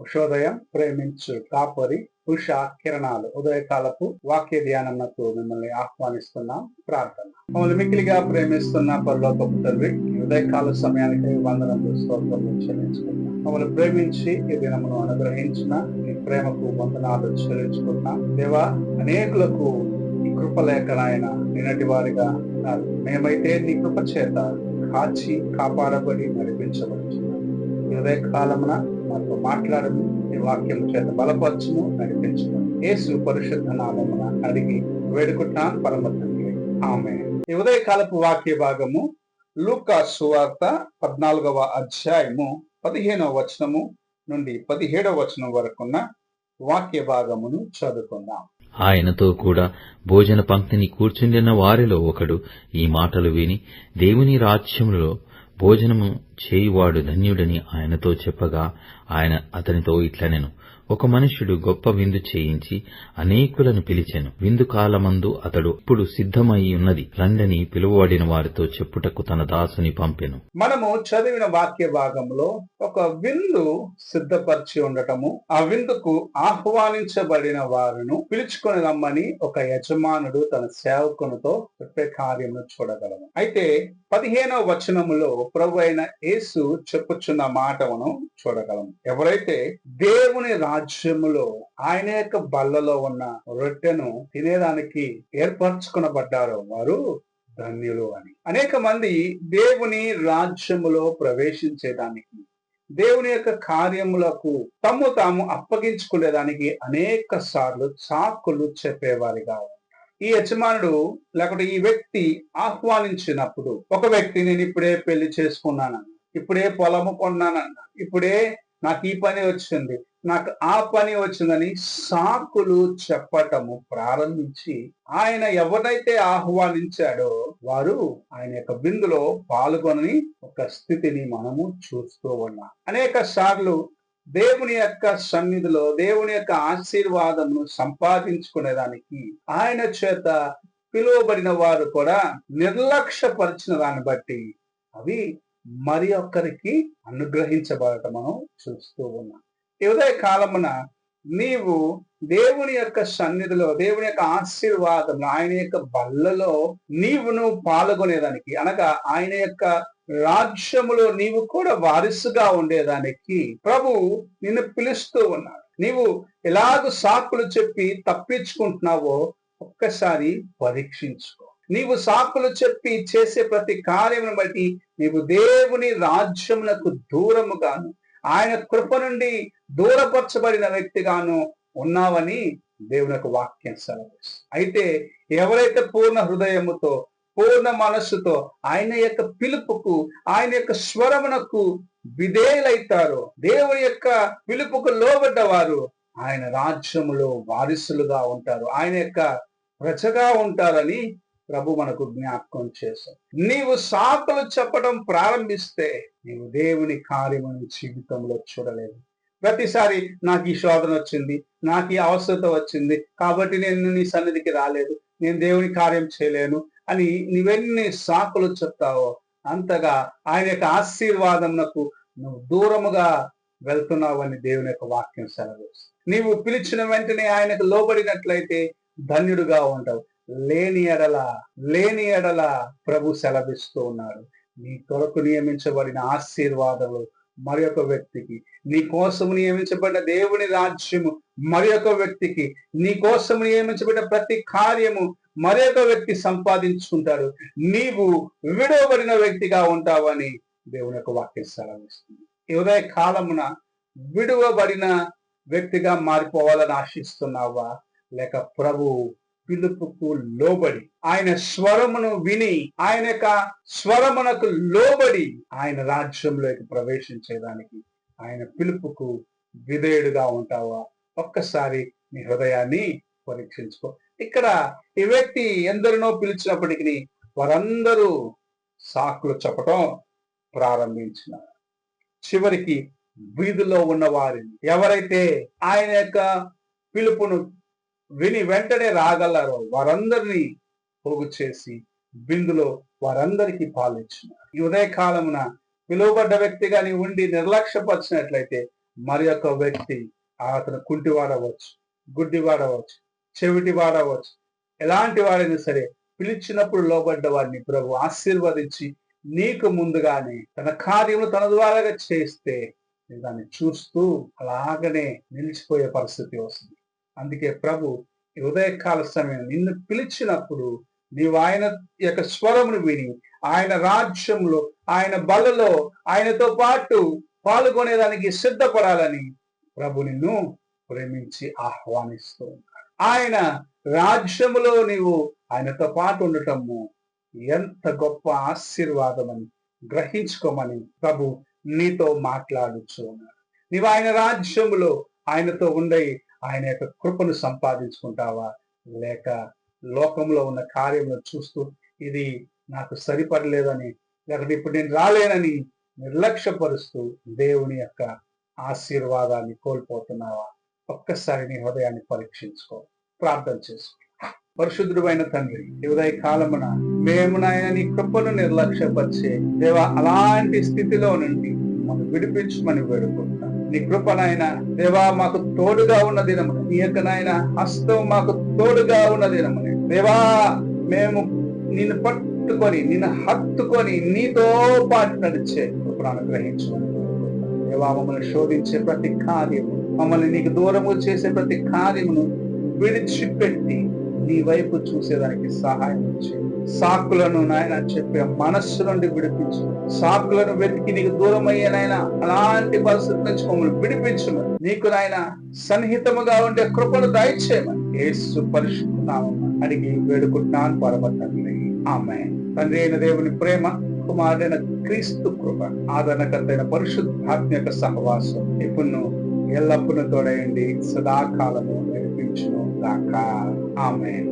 ఉషోదయం ప్రేమించు కాపరి ఉషా కిరణాలు ఉదయకాలపు వాక్య ధ్యానమునకు మిమ్మల్ని ఆహ్వానిస్తున్నాం. ప్రార్థన. మమ్మల్ని మిక్కిలిగా ప్రేమిస్తున్న పరలోకపు తండ్రి, ఉదయకాల సమయానికి వందనములు స్తోత్రములు చెల్లించుకుంటున్నాం. మమ్మల్ని ప్రేమించి ఈ దినమును అనుగ్రహించిన ఈ ప్రేమకు వందనాలు చెల్లించుకుంటున్నాం. దేవా, అనేకులకు ఈ కృప లేక నాయన నిన్నటి వారిగా ఉన్నారు. మేమైతే నీ కృప చేత కాచి కాపాడబడి నడిపించబడుతున్నాం. ఈ ఉదయకాలమున మాతో మాట్లాడము, ఈ వాక్యం చేత బలపరచును, నడిపించును. యేసు పరిశుద్ధ నామమున అడిగి వేడుకుంటున్నాను పరమ తండ్రి, ఆమేన్. ఈ ఉదయకాలపు వాక్య భాగము లూకా సువార్త 14వ అధ్యాయము 15వ వచనము నుండి 17వ వచనం వరకున్న వాక్య భాగమును చదువుకుందాం. ఆయనతో కూడా భోజన పంక్తిని కూర్చుండిన వారిలో ఒకడు ఈ మాటలు విని, దేవుని రాజ్యములో భోజనము చేయువాడు ధన్యుడని ఆయనతో చెప్పగా, ఆయన అతనితో ఇట్లనెను, ఒక మనుష్యుడు గొప్ప విందు చేయించి అనేకులను పిలిచెను. విందు కాలమందు అతడు ఇప్పుడు సిద్ధమై ఉన్నది, రండని పిలువబడిన వారితో చెప్పుటకు తన దాసుని పంపెను. మనము చదివిన వాక్య భాగంలో ఒక విందు సిద్ధపరిచి ఉండటము, ఆ విందుకు ఆహ్వానించబడిన వారిను పిలుచుకొని రమ్మని ఒక యజమానుడు తన సేవకునితో చెప్పే కార్యమును చూడగలము. అయితే 15వ వచనములో ప్రభు అయిన యేసు చెప్పుచున్న మాటను చూడగలము. ఎవరైతే దేవుని రాజ్యములో ఆయన యొక్క బల్లలో ఉన్న రొట్టెను తినేదానికి ఏర్పరచుకునబడ్డారో వారు ధన్యులు అని. అనేక మంది దేవుని రాజ్యములో ప్రవేశించేదానికి, దేవుని యొక్క కార్యములకు తమ్ము తాము అప్పగించుకునేదానికి అనేక సార్లు సాకులు చెప్పేవారిగా. ఈ యజమానుడు లేకపోతే ఈ వ్యక్తి ఆహ్వానించినప్పుడు, ఒక వ్యక్తి నేను ఇప్పుడే పెళ్లి చేసుకున్నానన్న, ఇప్పుడే పొలము కొన్నానన్న, ఇప్పుడే నాకు ఈ పని వచ్చింది, నాకు ఆ పని వచ్చిందని సాకులు చెప్పటము ప్రారంభించి, ఆయన ఎవరైతే ఆహ్వానించాడో వారు ఆయన యొక్క విందులో పాల్గొని ఒక స్థితిని మనము చూస్తూ ఉన్నాం. అనేక సార్లు దేవుని యొక్క సన్నిధిలో దేవుని యొక్క ఆశీర్వాదమును సంపాదించుకునేదానికి ఆయన చేత పిలువబడిన వారు కూడా నిర్లక్ష్యపరిచిన దాన్ని బట్టి అవి మరి ఒక్కరికి అనుగ్రహించబడటం మనం చూస్తూ ఉన్నాం. ఈ ఉదయ కాలమున నీవు దేవుని యొక్క సన్నిధిలో, దేవుని యొక్క ఆశీర్వాదంలో, ఆయన యొక్క బల్లలో నువ్వు పాల్గొనేదానికి, అనగా ఆయన యొక్క రాజ్యములో నీవు కూడా వారసుగా ఉండేదానికి ప్రభు నిన్ను పిలుస్తూ ఉన్నాడు. నీవు ఎలాగ సాకులు చెప్పి తప్పించుకుంటున్నావో ఒక్కసారి పరీక్షించుకో. నీవు సాకులు చెప్పి చేసే ప్రతి కార్యమును బట్టి నీవు దేవుని రాజ్యమునకు దూరముగాను, ఆయన కృప నుండి దూరపరచబడిన వ్యక్తిగాను ఉన్నావని దేవుని యొక్క వాక్యం సెలవిస్తుంది. అయితే ఎవరైతే పూర్ణ హృదయముతో, పూర్ణ మనస్సుతో ఆయన యొక్క పిలుపుకు, ఆయన యొక్క స్వరమునకు విధేయులైతారో, దేవుని యొక్క పిలుపుకు లోబడ్డవారు ఆయన రాజ్యములో వారసులుగా ఉంటారు, ఆయన యొక్క ప్రజగా ఉంటారని ప్రభు మనకు జ్ఞాపకం చేశారు. నీవు సాకులు చెప్పడం ప్రారంభిస్తే నీవు దేవుని కార్యమును జీవితంలో చూడలేదు. ప్రతిసారి నాకు ఈ శోధన వచ్చింది, నాకు ఈ అవసరత వచ్చింది కాబట్టి నేను నీ సన్నిధికి రాలేదు, నేను దేవుని కార్యం చేయలేను అని నీవెన్ని సాకులు చెప్తావో అంతగా ఆయన యొక్క ఆశీర్వాదమునకు నువ్వు దూరముగా వెళ్తున్నావని దేవుని యొక్క వాక్యం సెలవిస్తుంది. నీవు పిలిచిన వెంటనే ఆయనకు లోబడినట్లయితే ధన్యుడుగా ఉంటావు. లేని ఎడల ప్రభు సెలవిస్తూ ఉన్నాడు, నీ కొరకు నియమించబడిన ఆశీర్వాదములు మరి ఒక వ్యక్తికి, నీ కోసము నియమించబడిన దేవుని రాజ్యము మరి ఒక వ్యక్తికి, నీ కోసము నియమించబడిన ప్రతి కార్యము మరి ఒక వ్యక్తి సంపాదించుకుంటాడు. నీవు విడవబడిన వ్యక్తిగా ఉంటావని దేవుని యొక్క వాక్యం సెలవిస్తుంది. ఈ ఉదయ కాలమున విడువబడిన వ్యక్తిగా మారిపోవాలని ఆశిస్తున్నావా, లేక ప్రభు పిలుపుకు లోబడి ఆయన స్వరమును విని ఆయన యొక్క స్వరమునకు లోబడి ఆయన రాజ్యంలోకి ప్రవేశించేదానికి ఆయన పిలుపుకు విధేయుడుగా ఉంటావా? ఒక్కసారి నీ హృదయాన్ని పరీక్షించుకో. ఇక్కడ ఈ వ్యక్తి ఎందరినో పిలిచినప్పటికీ వారందరూ సాకులు చెప్పటం ప్రారంభించినారు. చివరికి వీధిలో ఉన్న వారిని, ఎవరైతే ఆయన యొక్క పిలుపును విని వెంటనే రాగలరో వారందరినీ పోగు చేసి విందులో వారందరికీ పాలిచ్చినారు. ఈ ఉదయకాలమున పిలువబడ్డ వ్యక్తిగా నీ ఉండి నిర్లక్ష్యపరిచినట్లయితే మరి యొక్క వ్యక్తి అతను కుంటివాడవచ్చు, గుడ్డివాడవచ్చు, చెవిటివాడవచ్చు, ఎలాంటి వాడైనా సరే పిలిచినప్పుడు లోబడ్డ వాడిని ప్రభు ఆశీర్వదించి నీకు ముందుగానే తన కార్యములు తన ద్వారాగా చేస్తే దాన్ని చూస్తూ అలాగనే నిలిచిపోయే పరిస్థితి వస్తుంది. అందుకే ప్రభు ఈ ఉదయకాల సమయం నిన్ను పిలిచినప్పుడు నీవు ఆయన యొక్క స్వరమును విని ఆయన రాజ్యంలో, ఆయన బలలో ఆయనతో పాటు పాల్గొనేదానికి సిద్ధపడాలని ప్రభు నిన్ను ప్రేమించి ఆహ్వానిస్తూ ఉన్నాడు. ఆయన రాజ్యములో నీవు ఆయనతో పాటు ఉండటము ఎంత గొప్ప ఆశీర్వాదమని గ్రహించుకోమని ప్రభు నీతో మాట్లాడుచు ఉన్నాడు. నీవు ఆయన రాజ్యములో ఆయనతో ఉండి ఆయన యొక్క కృపను సంపాదించుకుంటావా, లేక లోకంలో ఉన్న కార్యములను చూస్తూ ఇది నాకు సరిపడలేదని, లేకపోతే ఇప్పుడు నేను రాలేనని నిర్లక్ష్యపరుస్తూ దేవుని యొక్క ఆశీర్వాదాన్ని కోల్పోతున్నావా? ఒక్కసారి నీ హృదయాన్ని పరీక్షించుకో, ప్రార్థన చేసుకో. పరిశుద్ధుడు అయిన తండ్రి, ఈ ఉదయ కాలమున మేము నాయన నీ కృపను నిర్లక్ష్యపరిచే దేవా అలాంటి స్థితిలో నుండి మనం విడిపించమని వేడుకుంటాం. నీ కృప నాయన దేవా మాకు తోడుగా ఉన్న దినము, నీ యొక్క నాయన హస్తం మాకు తోడుగా ఉన్న దినము దేవా, మేము నిన్ను పట్టుకొని నిన్ను హత్తుకొని నీతో పాటు నడిచే కృపను అనుగ్రహించమని వేడుకుంటాం. దేవా మమ్మల్ని శోధించే ప్రతి కార్యము, మమ్మల్ని నీకు దూరము చేసే ప్రతి కార్యమును విడిచిపెట్టి నీ వైపు చూసేదానికి సహాయం ఇచ్చి సాకులను నాయన చెప్పే మనస్సు నుండి విడిపించు. సాకులను వెతికి నీకు దూరం అయ్యే నాయన అలాంటి పరిస్థితి నుంచి మమ్మల్ని విడిపించమని, నీకు నాయన సన్నిహితముగా ఉండే కృపను దయచేయమని యేసు పరిశుద్ధ నామమున అడిగి వేడుకుంటున్నాను పరమ తండ్రి, ఆమేన్. తండ్రి అయిన దేవుని ప్రేమ, కుమారుడైన క్రీస్తు కృప, ఆదరణకర్తైన పరిశుద్ధాత్మ యొక్క సహవాసం ఇప్పుడు ఎల్లప్పుడూ తోడయండి, సదాకాలము నడిపించును గాక. ఆమేన్.